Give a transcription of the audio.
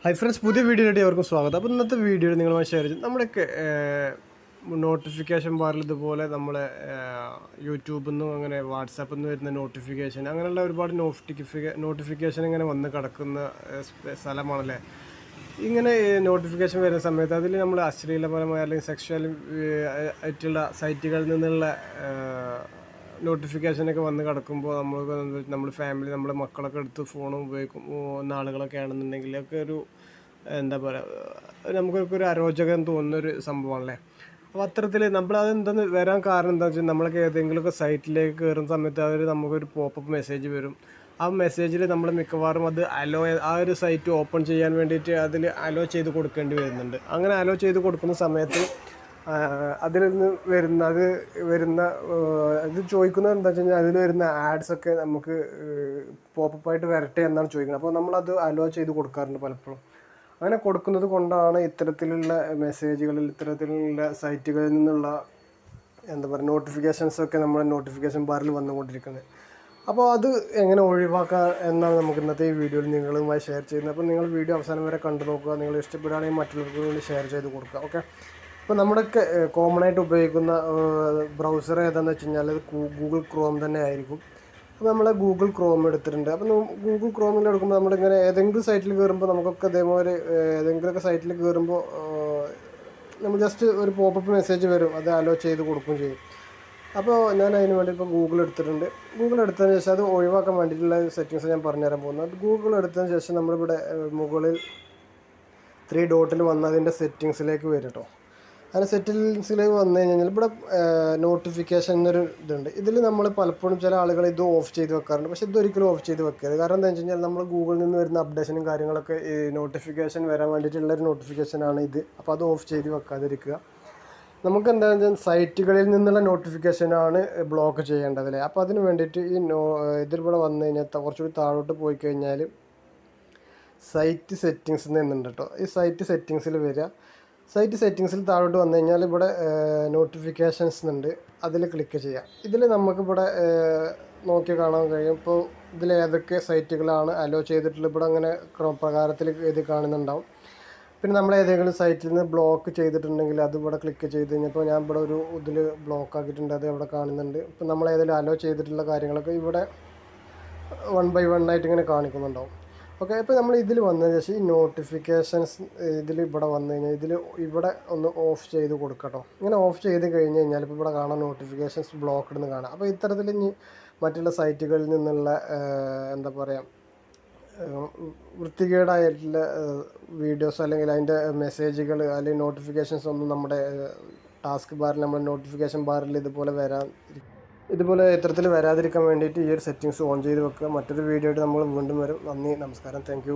Hi friends, പുതിയ വീഡിയോയിലേക്ക് അവർക്കും സ്വാഗതം. അപ്പോൾ ഇന്നത്തെ വീഡിയോയിൽ നിങ്ങളുമായി ഷെയർ ചെയ്ത് നമ്മുടെയൊക്കെ നോട്ടിഫിക്കേഷൻ ബാറിൽ ഇതുപോലെ നമ്മളെ യൂട്യൂബിൽ നിന്നും അങ്ങനെ വാട്സാപ്പിൽ നിന്ന് വരുന്ന നോട്ടിഫിക്കേഷൻ, അങ്ങനെയുള്ള ഒരുപാട് നോട്ടിഫിക്കേഷൻ ഇങ്ങനെ വന്ന് കിടക്കുന്ന സ്ഥലമാണല്ലേ. ഇങ്ങനെ നോട്ടിഫിക്കേഷൻ വരുന്ന സമയത്ത് അതിൽ നമ്മൾ അശ്ലീലപരമായ അല്ലെങ്കിൽ സെക്ഷൽ ആയിട്ടുള്ള സൈറ്റുകളിൽ നിന്നുള്ള നോട്ടിഫിക്കേഷനൊക്കെ വന്ന് കിടക്കുമ്പോൾ നമ്മൾ ഫാമിലി, നമ്മുടെ മക്കളൊക്കെ എടുത്ത് ഫോണും ഉപയോഗിക്കുന്ന ആളുകളൊക്കെ ആണെന്നുണ്ടെങ്കിൽ ഒക്കെ ഒരു എന്താ പറയുക, നമുക്കൊക്കെ ഒരു അരോചകം തോന്നുന്നൊരു സംഭവമാണല്ലേ. അപ്പോൾ അത്തരത്തിൽ നമ്മളതെന്തെന്ന് വരാൻ കാരണം എന്താ വെച്ചാൽ, നമ്മൾക്ക് ഏതെങ്കിലുമൊക്കെ സൈറ്റിലേക്ക് കയറുന്ന സമയത്ത് നമുക്കൊരു പോപ്പപ്പ് മെസ്സേജ് വരും. ആ മെസ്സേജിൽ നമ്മൾ മിക്കവാറും അത് ആ ഒരു സൈറ്റ് ഓപ്പൺ ചെയ്യാൻ വേണ്ടിയിട്ട് അതിൽ അലോ ചെയ്ത് കൊടുക്കേണ്ടി വരുന്നുണ്ട്. അങ്ങനെ അലോ ചെയ്ത് കൊടുക്കുന്ന സമയത്ത് അതിൽ നിന്ന് ഇത് ചോദിക്കുന്നത് എന്താ വെച്ച് കഴിഞ്ഞാൽ, അതിൽ വരുന്ന ആഡ്സൊക്കെ നമുക്ക് പോപ്പപ്പായിട്ട് വരട്ടെ എന്നാണ് ചോദിക്കുന്നത്. അപ്പോൾ നമ്മളത് അലോ ചെയ്ത് കൊടുക്കാറുണ്ട് പലപ്പോഴും. അങ്ങനെ കൊടുക്കുന്നത് കൊണ്ടാണ് ഇത്തരത്തിലുള്ള മെസ്സേജുകളിൽ, ഇത്തരത്തിലുള്ള സൈറ്റുകളിൽ നിന്നുള്ള എന്താ പറയുക നോട്ടിഫിക്കേഷൻസൊക്കെ നമ്മുടെ നോട്ടിഫിക്കേഷൻ ബാറിൽ വന്നുകൊണ്ടിരിക്കുന്നത്. അപ്പോൾ അത് എങ്ങനെ ഒഴിവാക്കാം എന്നാണ് നമുക്ക് ഇന്നത്തെ ഈ വീഡിയോയിൽ നിങ്ങളുമായി ഷെയർ ചെയ്യുന്നത്. അപ്പോൾ നിങ്ങൾ വീഡിയോ അവസാനം വരെ കണ്ടു നോക്കുക. നിങ്ങൾ ഇഷ്ടപ്പെടുകയാണെങ്കിൽ മറ്റുള്ളവർക്ക് വേണ്ടി ഷെയർ ചെയ്ത് കൊടുക്കുക. ഓക്കെ. ഇപ്പോൾ നമ്മുടെയൊക്കെ കോമൺ ആയിട്ട് ഉപയോഗിക്കുന്ന ബ്രൗസർ ഏതാണെന്ന് വെച്ച് കഴിഞ്ഞാൽ അത് ഗൂഗിൾ ക്രോം തന്നെ ആയിരിക്കും. അപ്പോൾ നമ്മൾ ഗൂഗിൾ ക്രോം എടുത്തിട്ടുണ്ട്. അപ്പോൾ ഗൂഗിൾ ക്രോമിൽ എടുക്കുമ്പോൾ നമ്മളിങ്ങനെ ഏതെങ്കിലും സൈറ്റിൽ കയറുമ്പോൾ നമുക്കൊക്കെ അതേപോലെ ഏതെങ്കിലുമൊക്കെ സൈറ്റിൽ കയറുമ്പോൾ നമ്മൾ ജസ്റ്റ് ഒരു പോപ്പപ്പ് മെസ്സേജ് വരും, അത് അലോ ചെയ്ത് കൊടുക്കുകയും ചെയ്യും. അപ്പോൾ ഞാൻ അതിന് വേണ്ടി ഇപ്പോൾ ഗൂഗിൾ എടുത്തിട്ടുണ്ട്. ഗൂഗിൾ എടുത്തതിന് ശേഷം അത് ഒഴിവാക്കാൻ വേണ്ടിയിട്ടുള്ള സെറ്റിങ്സ് ഞാൻ പറഞ്ഞുതരാൻ പോകുന്നത്. ഗൂഗിൾ എടുത്തതിന് ശേഷം നമ്മളിവിടെ മുകളിൽ 3 ഡോട്ടിൽ വന്ന് അതിൻ്റെ സെറ്റിങ്സിലേക്ക് വരും കേട്ടോ. അതിന് സെറ്റിങ്സിലേക്ക് വന്നു കഴിഞ്ഞാൽ ഇവിടെ നോട്ടിഫിക്കേഷൻ എന്നൊരു ഇതുണ്ട്. ഇതിൽ നമ്മൾ പലപ്പോഴും ചില ആളുകൾ ഇത് ഓഫ് ചെയ്ത് വെക്കാറുണ്ട്. പക്ഷേ ഇതൊരിക്കലും ഓഫ് ചെയ്ത് വെക്കരുത്. കാരണം എന്താ വെച്ച് കഴിഞ്ഞാൽ, നമ്മൾ ഗൂഗിളിൽ നിന്ന് വരുന്ന അപ്ഡേഷനും കാര്യങ്ങളൊക്കെ ഈ നോട്ടിഫിക്കേഷൻ വരാൻ വേണ്ടിയിട്ടുള്ളൊരു നോട്ടിഫിക്കേഷനാണ് ഇത്. അപ്പോൾ അത് ഓഫ് ചെയ്ത് വെക്കാതിരിക്കുക. നമുക്ക് എന്താണെന്ന് വെച്ചാൽ സൈറ്റുകളിൽ നിന്നുള്ള നോട്ടിഫിക്കേഷനാണ് ബ്ലോക്ക് ചെയ്യേണ്ടത് അല്ലേ. അപ്പോൾ അതിന് വേണ്ടിയിട്ട് ഇതിലൂടെ വന്നു കഴിഞ്ഞാൽ കുറച്ചുകൂടി താഴോട്ട് പോയി കഴിഞ്ഞാൽ സൈറ്റ് സെറ്റിങ്സ് എന്നുണ്ട് കേട്ടോ. ഈ സൈറ്റ് സെറ്റിങ്സിൽ വരിക. സൈറ്റ് സെറ്റിങ്സിൽ താഴോട്ട് വന്നു കഴിഞ്ഞാൽ ഇവിടെ നോട്ടിഫിക്കേഷൻസ് ഉണ്ട്, അതിൽ ക്ലിക്ക് ചെയ്യാം. ഇതിൽ നമുക്കിവിടെ നോക്കി കാണാൻ കഴിയും. ഇപ്പോൾ ഇതിൽ ഏതൊക്കെ സൈറ്റുകളാണ് അലോ ചെയ്തിട്ടുള്ളത് ഇവിടെ അങ്ങനെ പ്രകാരത്തിൽ ഇത് കാണുന്നുണ്ടാവും. പിന്നെ നമ്മൾ ഏതെങ്കിലും സൈറ്റിൽ നിന്ന് ബ്ലോക്ക് ചെയ്തിട്ടുണ്ടെങ്കിൽ അത് ഇവിടെ ക്ലിക്ക് ചെയ്ത് കഴിഞ്ഞപ്പോൾ ഞാൻ ഇവിടെ ഒരു ഇതിൽ ബ്ലോക്ക് ആക്കിയിട്ടുണ്ട്, അത് ഇവിടെ കാണുന്നുണ്ട്. ഇപ്പം നമ്മൾ ഏതെങ്കിലും അലോ ചെയ്തിട്ടുള്ള കാര്യങ്ങളൊക്കെ ഇവിടെ 1 by 1 ആയിട്ട് ഇങ്ങനെ കാണിക്കുന്നുണ്ടാവും. ഓക്കെ. ഇപ്പോൾ നമ്മൾ ഇതിൽ വന്നതിന് ശേഷം ഈ നോട്ടിഫിക്കേഷൻസ് ഇതിൽ ഇവിടെ വന്നു കഴിഞ്ഞാൽ ഇവിടെ ഒന്ന് ഓഫ് ചെയ്ത് കൊടുക്കട്ടോ. ഇങ്ങനെ ഓഫ് ചെയ്ത് കഴിഞ്ഞ് കഴിഞ്ഞാൽ ഇപ്പോൾ ഇവിടെ കാണാൻ നോട്ടിഫിക്കേഷൻസ് ബ്ലോക്ക്ഡ് എന്ന് കാണാം. അപ്പോൾ ഇത്തരത്തിൽ ഇനി മറ്റുള്ള സൈറ്റുകളിൽ നിന്നുള്ള എന്താ പറയുക വൃത്തികേടായിട്ടുള്ള വീഡിയോസ് അല്ലെങ്കിൽ അതിൻ്റെ മെസ്സേജുകൾ അല്ലെങ്കിൽ നോട്ടിഫിക്കേഷൻസ് ഒന്നും നമ്മുടെ ടാസ്ക് ബാറിൽ, നമ്മുടെ നോട്ടിഫിക്കേഷൻ ബാറിൽ ഇതുപോലെ ഇത്തരത്തിൽ വരാതിരിക്കാൻ വേണ്ടിയിട്ട് ഈ ഒരു സെറ്റിങ്സ് ഓൺ ചെയ്ത് വെക്കുക. മറ്റൊരു വീഡിയോ ആയിട്ട് നമ്മൾ വീണ്ടും വരും. നന്ദി, നമസ്കാരം, താങ്ക് യു.